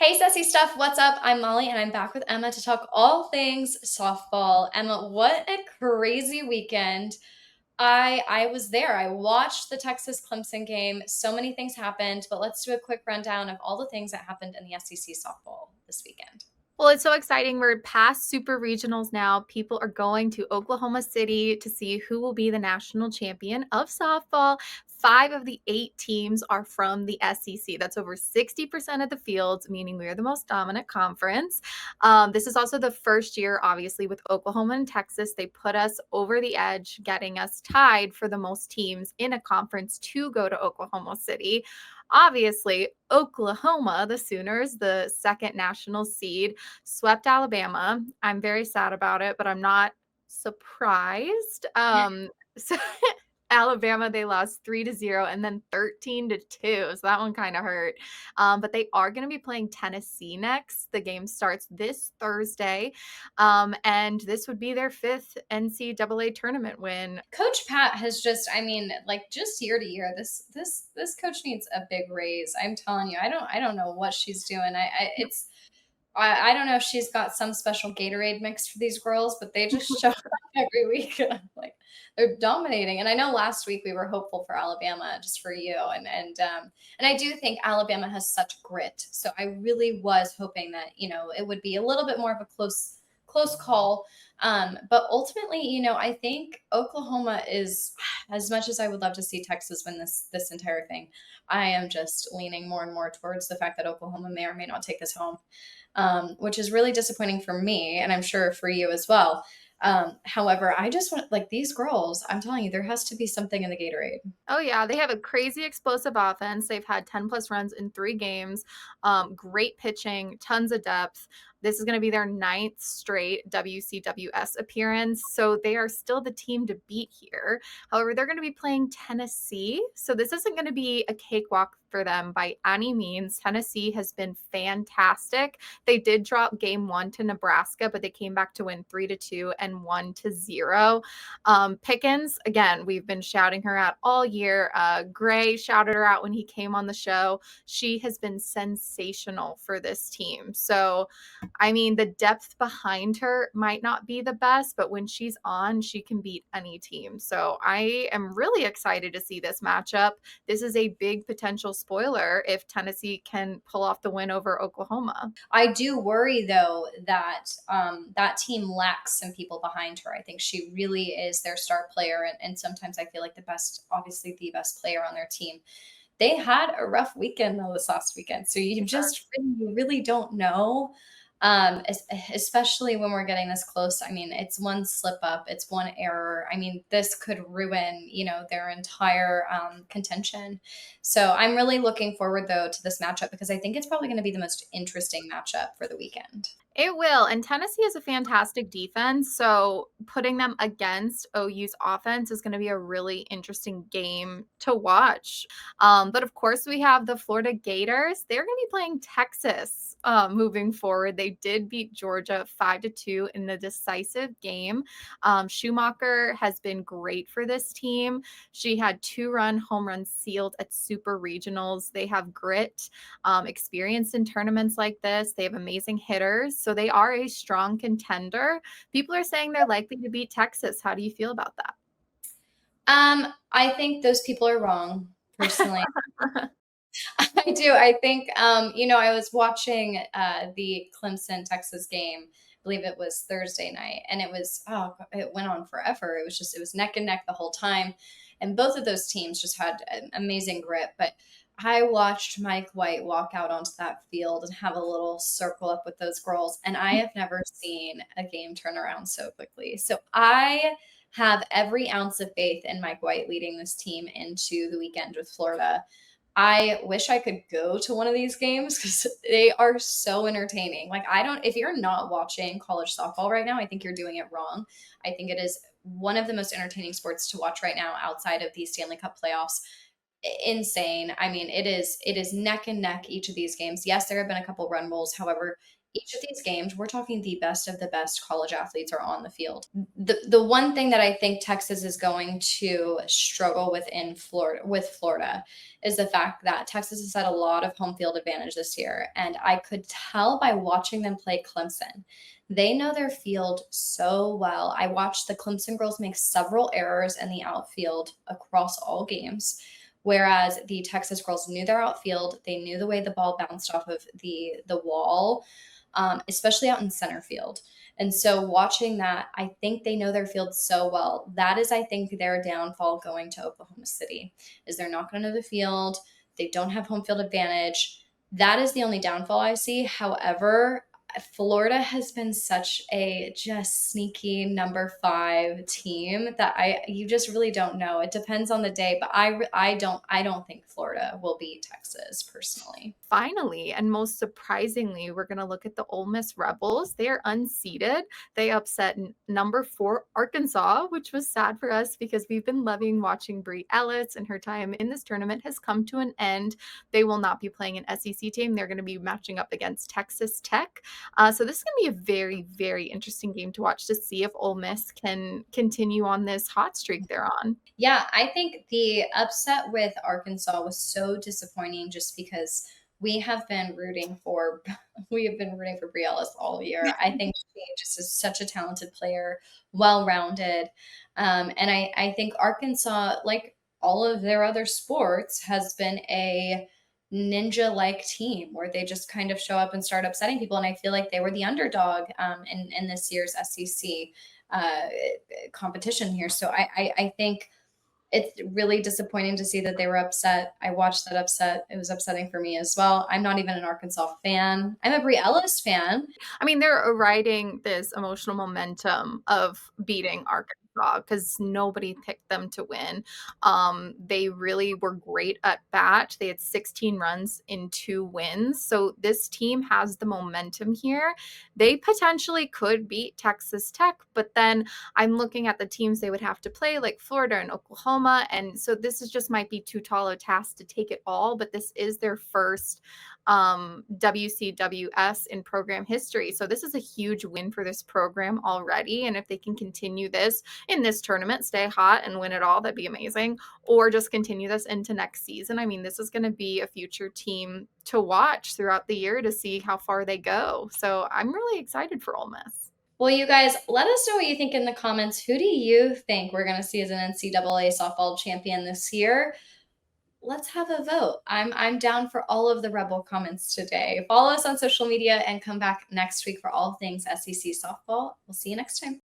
Hey, Sassy Stuff, what's up? I'm Molly and I'm back with Emma to talk all things softball. Emma, what a crazy weekend. I was there. I watched the Texas Clemson game. So many things happened, but let's do a quick rundown of all the things that happened in the SEC softball this weekend. Well, it's so exciting. We're past super regionals now. People are going to Oklahoma City to see who will be the national champion of softball. Five of the eight teams are from the SEC. That's over 60% of the fields, meaning we are the most dominant conference. This is also the first year, obviously, with Oklahoma and Texas. They put us over the edge, getting us tied for the most teams in a conference to go to Oklahoma City. Obviously, Oklahoma, the Sooners, the second national seed, swept Alabama. I'm very sad about it, but I'm not surprised. So Alabama, they lost 3-0 and then 13-2. So that one kind of hurt. But they are going to be playing Tennessee next. The game starts this Thursday. And this would be their fifth NCAA tournament win. Coach Pat has just, I mean, like just year to year, this coach needs a big raise. I'm telling you, I don't know what she's doing. I don't know if she's got some special Gatorade mix for these girls, but they just show up every week. And I'm like, they're dominating. And I know last week we were hopeful for Alabama just for you. And I do think Alabama has such grit. So I really was hoping that, it would be a little bit more of a close call. But ultimately, I think Oklahoma is, as much as I would love to see Texas win this entire thing, I am just leaning more and more towards the fact that Oklahoma may or may not take this home, which is really disappointing for me, and I'm sure for you as well. However, I just want, like, these girls, I'm telling you, there has to be something in the Gatorade. Oh, yeah. They have a crazy explosive offense. They've had 10 plus runs in 3 games, great pitching, tons of depth. This is going to be their ninth straight WCWS appearance. So they are still the team to beat here. However, they're going to be playing Tennessee. So this isn't going to be a cakewalk for them by any means. Tennessee has been fantastic. They did drop game 1 to Nebraska, but they came back to win 3-2 and 1-0. Pickens, again, we've been shouting her out all year. Gray shouted her out when he came on the show. She has been sensational for this team. So, I mean, the depth behind her might not be the best, but when she's on, she can beat any team. So I am really excited to see this matchup. This is a big potential spoiler if Tennessee can pull off the win over Oklahoma. I do worry though that that team lacks some people behind her. I think she really is their star player, and sometimes I feel like the best, obviously the best player on their team. They had a rough weekend though this last weekend, so you really don't know. Especially when we're getting this close. I mean, it's one slip up, it's one error. I mean, this could ruin, their entire contention. So I'm really looking forward though to this matchup because I think it's probably going to be the most interesting matchup for the weekend. It will. And Tennessee has a fantastic defense. So putting them against OU's offense is going to be a really interesting game to watch. But of course, we have the Florida Gators. They're going to be playing Texas moving forward. They did beat Georgia 5-2 in the decisive game. Schumacher has been great for this team. She had 2-run home runs sealed at super regionals. They have grit, experience in tournaments like this. They have amazing hitters. So they are a strong contender. People are saying they're likely to beat Texas. How do you feel about I think those people are wrong, personally. I do. I think, I was watching the Clemson Texas game. I believe it was Thursday night, and it went on forever. It was neck and neck the whole time. And both of those teams just had an amazing grip. But I watched Mike White walk out onto that field and have a little circle up with those girls. And I have never seen a game turn around so quickly. So I have every ounce of faith in Mike White leading this team into the weekend with Florida. I wish I could go to one of these games because they are so entertaining. Like, if you're not watching college softball right now, I think you're doing it wrong. I think it is one of the most entertaining sports to watch right now outside of the Stanley Cup playoffs. insane. I mean, it is neck and neck each of these games. Yes, there have been a couple run rolls. However, each of these games, we're talking the best of the best college athletes are on the field. The one thing that I think Texas is going to struggle with Florida is the fact that Texas has had a lot of home field advantage this year, and I could tell by watching them play Clemson. They know their field so well. I watched the Clemson girls make several errors in the outfield across all games, whereas the Texas girls knew their outfield. They knew the way the ball bounced off of the wall, especially out in center field. And so watching that, I think they know their field so well. That is, I think, their downfall going to Oklahoma City is they're not going to know the field. They don't have home field advantage. That is the only downfall I see. However, Florida has been such a just sneaky number 5 team that you just really don't know. It depends on the day, but I don't think Florida will beat Texas personally. Finally, and most surprisingly, we're going to look at the Ole Miss Rebels. They are unseeded. They upset number 4 Arkansas, which was sad for us because we've been loving watching Brie Ellis, and her time in this tournament has come to an end. They will not be playing an SEC team. They're going to be matching up against Texas Tech. So this is going to be a very, very interesting game to watch to see if Ole Miss can continue on this hot streak they're on. Yeah, I think the upset with Arkansas was so disappointing just because we have been rooting for we have been rooting for Brie Ellis all year. I think she just is such a talented player, well-rounded. And I think Arkansas, like all of their other sports, has been a ninja-like team where they just kind of show up and start upsetting people. And I feel like they were the underdog in this year's SEC competition here. So I think it's really disappointing to see that they were upset. I watched that upset. It was upsetting for me as well. I'm not even an Arkansas fan. I'm a Brie Ellis fan. I mean, they're riding this emotional momentum of beating Arkansas because nobody picked them to win. They really were great at bat. They had 16 runs in 2 wins. So this team has the momentum here. They potentially could beat Texas Tech, but then I'm looking at the teams they would have to play, like Florida and Oklahoma. And so this is just might be too tall a task to take it all, but this is their first WCWS in program history. So this is a huge win for this program already. And if they can continue this in this tournament, stay hot and win it all, that'd be amazing. Or just continue this into next season. I mean, this is going to be a future team to watch throughout the year to see how far they go. So I'm really excited for Ole Miss. Well, you guys, let us know what you think in the comments. Who do you think we're going to see as an NCAA softball champion this year? Let's have a vote. I'm down for all of the Rebel comments today. Follow us on social media and come back next week for all things SEC softball. We'll see you next time.